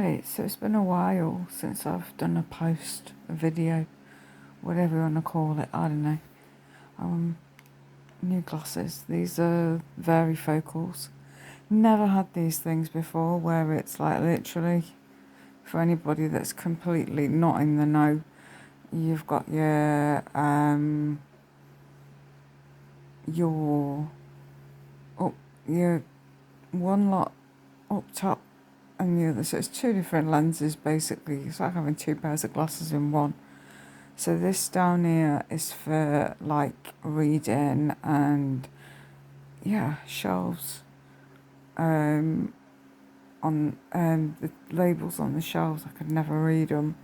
Right, so it's been a while since I've done a video, whatever you want to call it, I don't know. New glasses, these are varifocals. Never had these things before where it's like literally, for anybody that's completely not in the know, you've got your up your one lot up top and the other, so it's two different lenses basically. It's like having two pairs of glasses in one. So this down here is for like reading and shelves. On the labels on the shelves, I could never read them.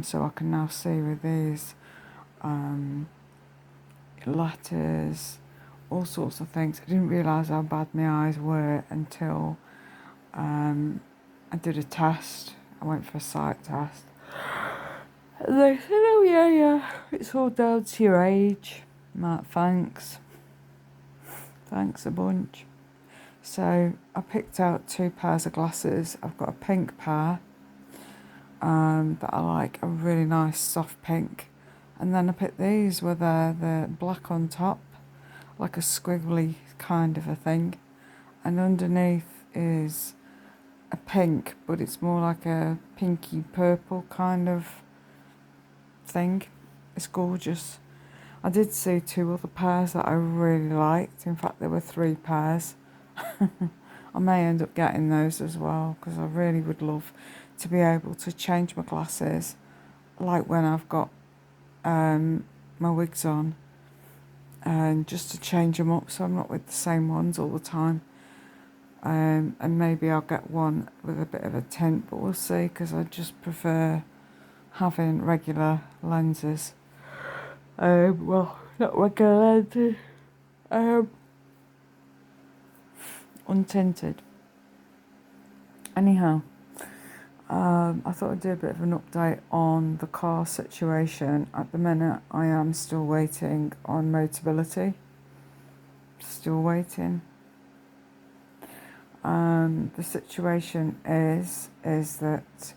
So I can now see with these letters, all sorts of things. I didn't realise how bad my eyes were until I did a test. I went for a sight test. And they said, oh yeah, it's all down to your age. I'm like, thanks a bunch. So I picked out two pairs of glasses. I've got a pink pair that I like, a really nice soft pink. And then I picked these where they're black on top, like a squiggly kind of a thing. And underneath is a pink, but it's more like a pinky purple kind of thing. It's gorgeous. I did see two other pairs that I really liked. In fact, there were three pairs. I may end up getting those as well because I really would love to be able to change my glasses like when I've got my wigs on, and just to change them up so I'm not with the same ones all the time. And maybe I'll get one with a bit of a tint, but we'll see, because I just prefer having regular lenses. Well, not regular lenses, untinted. Anyhow, I thought I'd do a bit of an update on the car situation. At the minute, I am still waiting on Motability. Still waiting. The situation is that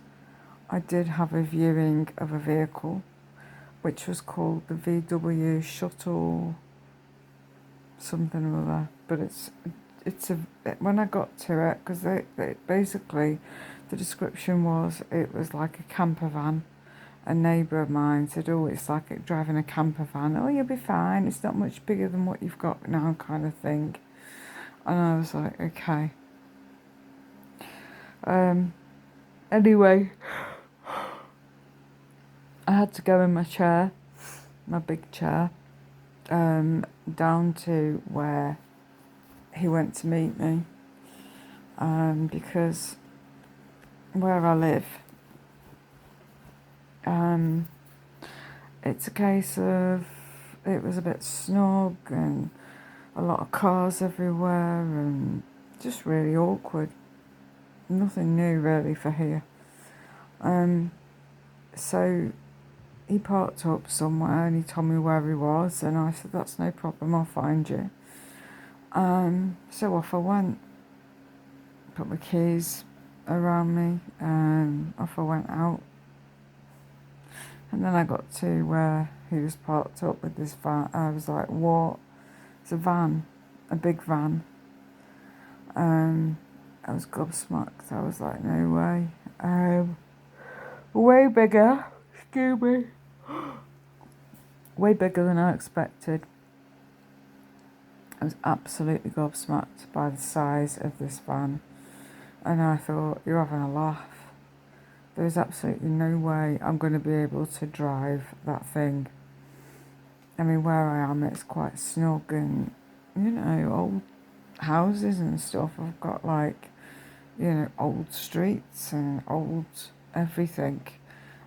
I did have a viewing of a vehicle, which was called the VW Shuttle something or other. But when I got to it, because they basically, the description was it was like a camper van. A neighbour of mine said, oh, it's like driving a camper van. Oh, you'll be fine. It's not much bigger than what you've got now, kind of thing. And I was like, okay. Anyway, I had to go in my chair, my big chair, down to where he went to meet me, because where I live, it's a case of, it was a bit snug and a lot of cars everywhere and just really awkward. Nothing new really for here. So he parked up somewhere and he told me where he was, and I said, that's no problem, I'll find you. So off I went, put my keys around me, and off I went out. And then I got to where he was parked up with this van. I was like, what? It's a van, a big van. I was gobsmacked. I was like, no way. Way bigger, excuse me. Way bigger than I expected. I was absolutely gobsmacked by the size of this van. And I thought, you're having a laugh. There's absolutely no way I'm going to be able to drive that thing. I mean, where I am, it's quite snug and, old houses and stuff. I've got like, old streets and old everything.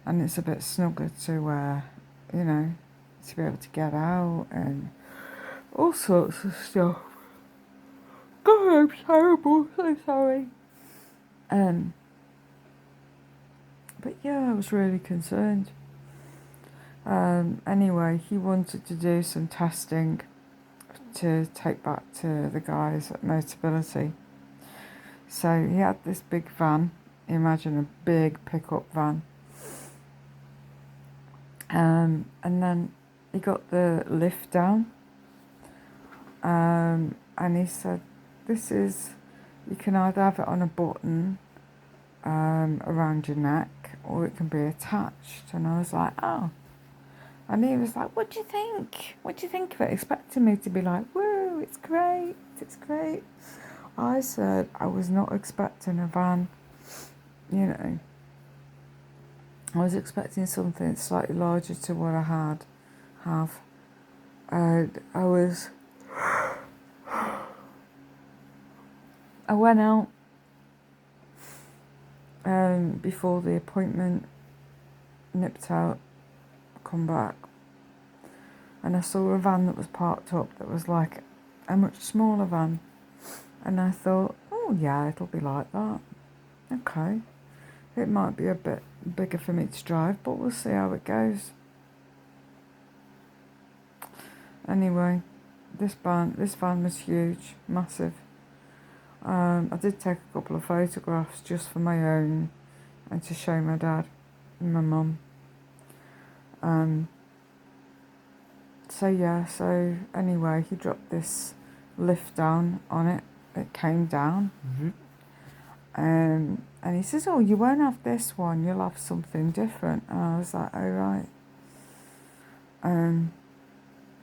And it's a bit snugger to, to be able to get out and all sorts of stuff. God, I'm terrible, so sorry. But yeah, I was really concerned. Anyway, he wanted to do some testing to take back to the guys at Motability. So he had this big van. imagine a big pickup van. And then he got the lift down, and he said, "This is, you can either have it on a button around your neck, or it can be attached." And I was like, "Oh." And he was like, "What do you think? What do you think of it?" Expecting me to be like, "Woo, it's great, it's great." I said I was not expecting a van, you know. I was expecting something slightly larger to what I have. And I went out before the appointment, nipped out, come back, and I saw a van that was parked up that was like a much smaller van, and I thought, oh yeah, it'll be like that. Okay, it might be a bit bigger for me to drive, but we'll see how it goes. Anyway, this van was huge, massive. I did take a couple of photographs just for my own and to show my dad and my mum. So anyway, he dropped this lift down on it. It came down. And he says, "Oh, you won't have this one, you'll have something different." And I was like, "Oh, right."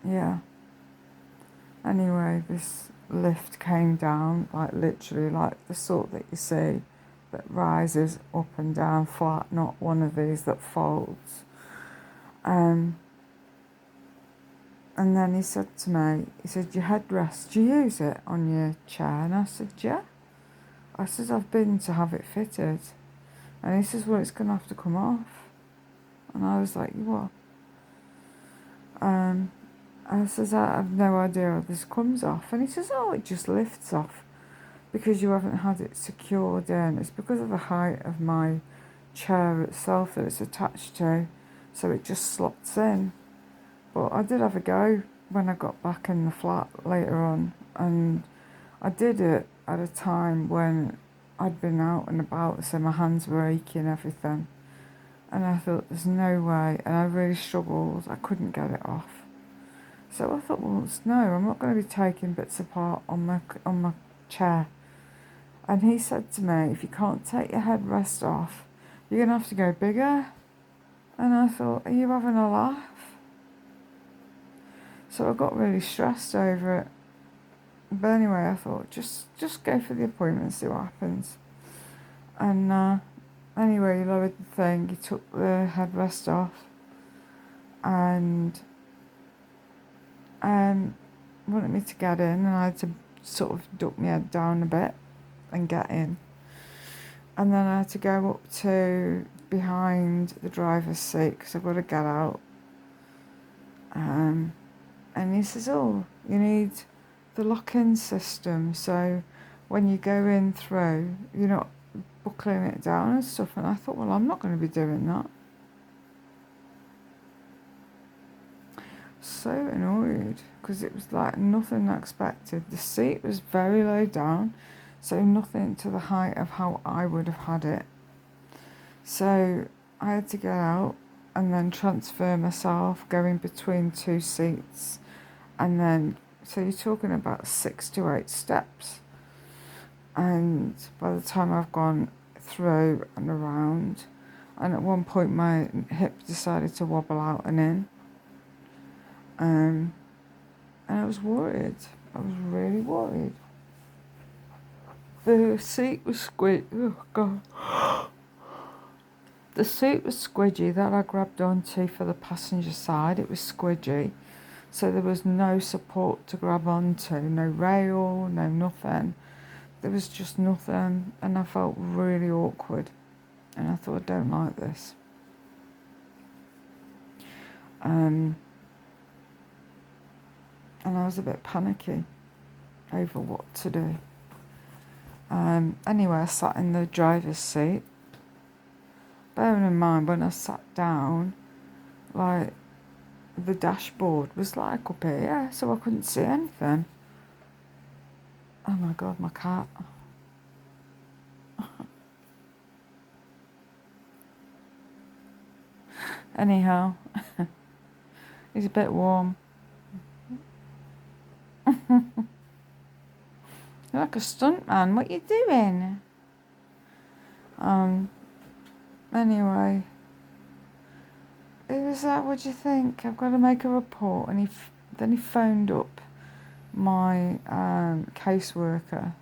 Yeah. Anyway, this lift came down, like literally like the sort that you see that rises up and down flat, not one of these that folds. And then he said to me, he said, "Your headrest, do you use it on your chair?" And I said, "Yeah." I said, "I've been to have it fitted." And he says, "Well, it's going to have to come off." And I was like, "What?" I says, "I have no idea how this comes off." And he says, "Oh, it just lifts off because you haven't had it secured in. It's because of the height of my chair itself that it's attached to, so it just slots in." But I did have a go when I got back in the flat later on, and I did it at a time when I'd been out and about, so my hands were aching and everything. And I thought, there's no way, and I really struggled, I couldn't get it off. So I thought, well, no, I'm not going to be taking bits apart on my chair. And he said to me, "If you can't take your headrest off, you're going to have to go bigger." And I thought, are you having a laugh? So I got really stressed over it. But anyway, I thought, just go for the appointment and see what happens. And anyway, he lowered the thing, he took the headrest off, and wanted me to get in, and I had to sort of duck my head down a bit and get in. And then I had to go up to behind the driver's seat because I've got to get out. And he says, "Oh, you need the lock-in system, so when you go in through, you're not buckling it down and stuff." And I thought, well, I'm not going to be doing that. So annoyed because it was like nothing expected. The seat was very low down, so nothing to the height of how I would have had it. So I had to get out and then transfer myself going between two seats, and then so you're talking about 6 to 8 steps, and by the time I've gone through and around, and at one point my hip decided to wobble out and in, and I was worried. I was really worried. The seat was squidgy. Oh god. The seat was squidgy that I grabbed onto for the passenger side. It was squidgy, so there was no support to grab onto, no rail, no nothing. There was just nothing, and I felt really awkward, and I thought, I don't like this. And I was a bit panicky over what to do. Anyway, I sat in the driver's seat. Bearing in mind, when I sat down, like, the dashboard was like up here, so I couldn't see anything. Oh my god, my cat. Anyhow, he's a bit warm. You're like a stunt man. What you doing? Um. Anyway, it was like, what do you think? I've got to make a report, and then he phoned up my caseworker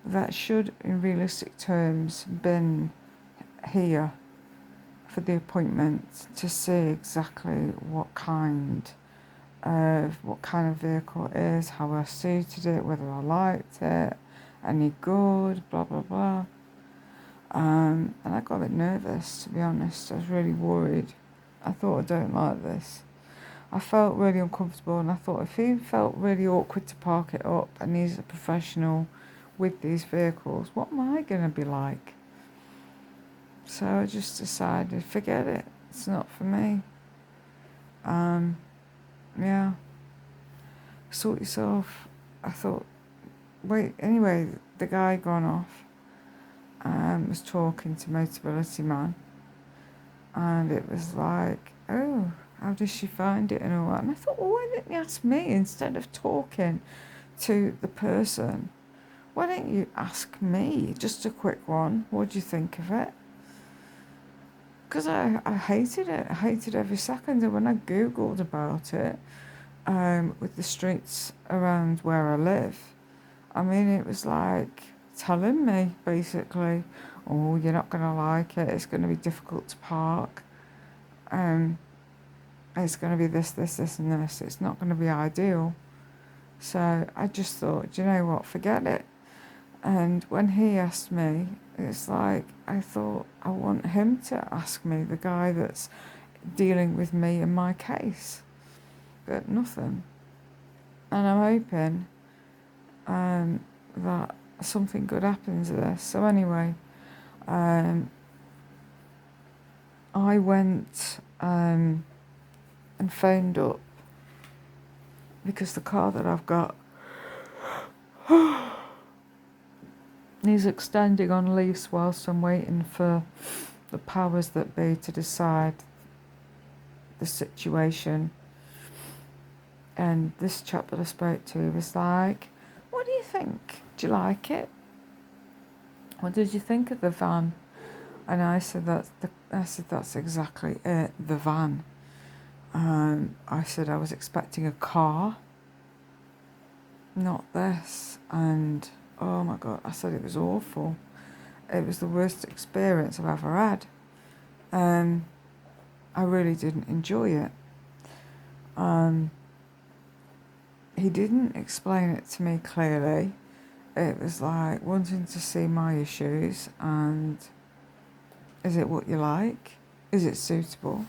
that should, in realistic terms, been here for the appointment to see exactly what kind of vehicle it is, how I suited it, whether I liked it, any good, blah blah blah. And I got a bit nervous, to be honest. I was really worried. I thought, I don't like this. I felt really uncomfortable, and I thought if he felt really awkward to park it up and he's a professional with these vehicles, what am I going to be like? So I just decided, forget it. It's not for me. Yeah. Sort yourself. I thought, wait, anyway, the guy gone off was talking to Motability Man, and it was like, oh, how does she find it and all that? And I thought, well, why didn't you ask me instead of talking to the person? Why don't you ask me? Just a quick one. What do you think of it? Because I hated it. I hated every second. And when I Googled about it, with the streets around where I live, I mean, it was like telling me, basically, oh, you're not going to like it. It's going to be difficult to park. It's going to be this, and this. It's not going to be ideal. So I just thought, do you know what? Forget it. And when he asked me, it's like, I thought, I want him to ask me, the guy that's dealing with me in my case. But nothing. And I'm hoping that something good happens to this. So anyway, I went and phoned up because the car that I've got needs extending on lease whilst I'm waiting for the powers that be to decide the situation. And this chap that I spoke to was like, what do you think? Do you like it? What did you think of the van? And I said, that's exactly it, the van. I said I was expecting a car, not this. And oh my God, I said it was awful. It was the worst experience I've ever had. I really didn't enjoy it. He didn't explain it to me clearly. It was like wanting to see my issues and, is it what you like? Is it suitable?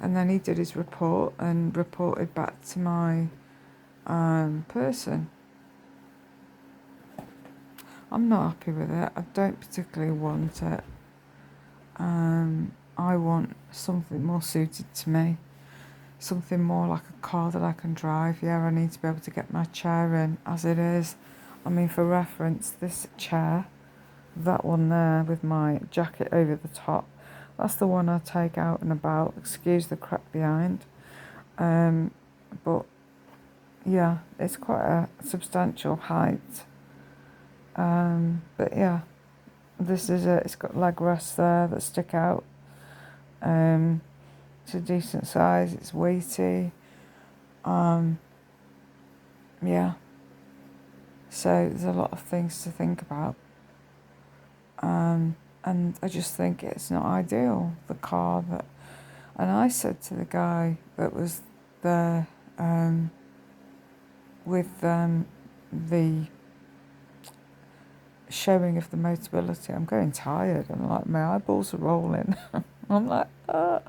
And then he did his report and reported back to my person. I'm not happy with it. I don't particularly want it. I want something more suited to me. Something more like a car that I can drive. Yeah, I need to be able to get my chair in as it is. I mean, for reference, this chair, that one there with my jacket over the top, that's the one I take out and about. Excuse the crap behind. But yeah, it's quite a substantial height. But yeah, this is it. It's got leg rests there that stick out. It's a decent size. It's weighty. Yeah. So there's a lot of things to think about. And I just think it's not ideal, the car that... And I said to the guy that was there with the showing of the Motability, I'm getting tired. I'm like, my eyeballs are rolling. I'm like, I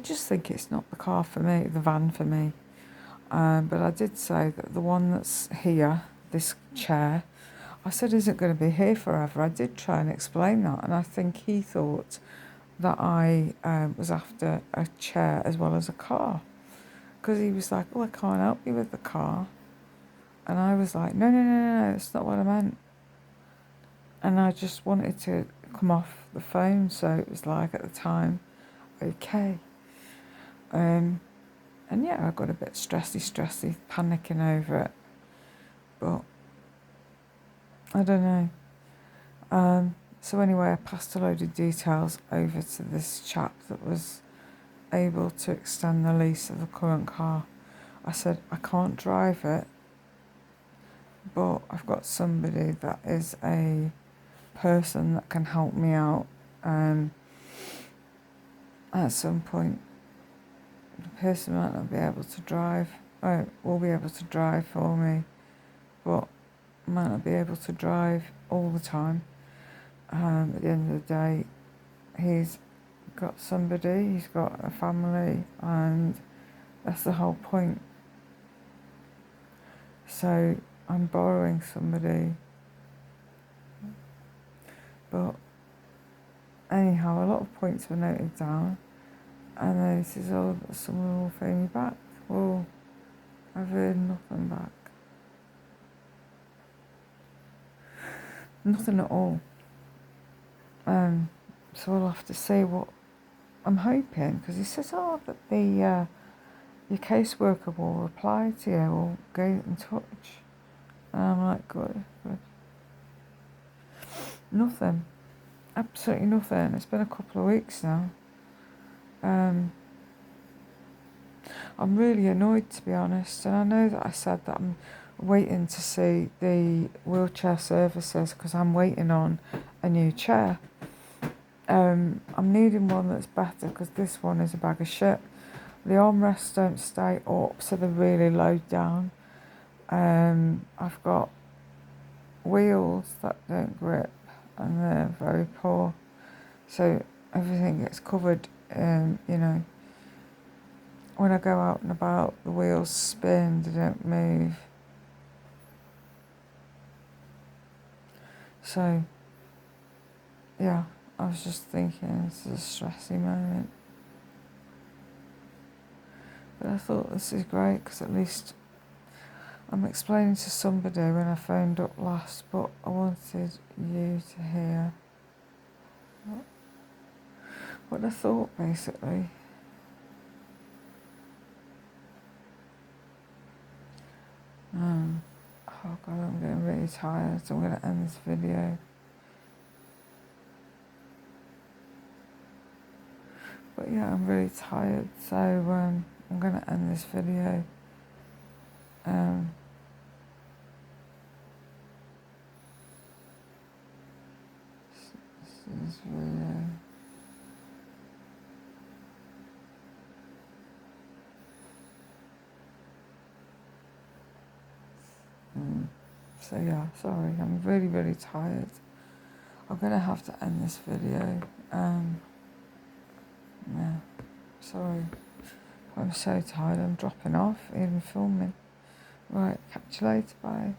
just think it's not the car for me, the van for me. But I did say that the one that's here, this chair, I said isn't going to be here forever. I did try and explain that, and I think he thought that I was after a chair as well as a car, because he was like, oh, I can't help you with the car. And I was like, no, it's not what I meant. And I just wanted to come off the phone, so it was like at the time, okay. And yeah, I got a bit stressy, panicking over it. But I don't know. So anyway, I passed a load of details over to this chap that was able to extend the lease of the current car. I said, I can't drive it, but I've got somebody that is a person that can help me out at some point. The person might not be able to drive, will be able to drive for me, but might not be able to drive all the time. At the end of the day, he's got somebody, he's got a family, and that's the whole point. So I'm borrowing somebody. But anyhow, a lot of points were noted down, and then he says, oh, someone will pay me back. Well, I've heard nothing back. Nothing at all. So I'll have to see what I'm hoping, because he says, oh, that your caseworker will reply to you or get in touch. And I'm like, good. Nothing. Absolutely nothing. It's been a couple of weeks now. I'm really annoyed, to be honest, and I know that I said that I'm waiting to see the wheelchair services because I'm waiting on a new chair. I'm needing one that's better because this one is a bag of shit. The armrests don't stay up, so they're really low down. I've got wheels that don't grip and they're very poor, so everything gets covered. When I go out and about, the wheels spin, they don't move. So, yeah, I was just thinking this is a stressy moment. But I thought this is great because at least I'm explaining to somebody when I phoned up last, but I wanted you to hear what I thought, basically. Oh God, I'm getting really tired, so I'm going to end this video. But yeah, I'm really tired, so I'm going to end this video. This video. So yeah, sorry, I'm really, really tired. I'm going to have to end this video. Yeah, sorry. I'm so tired, I'm dropping off, even filming. Right, catch you later, bye.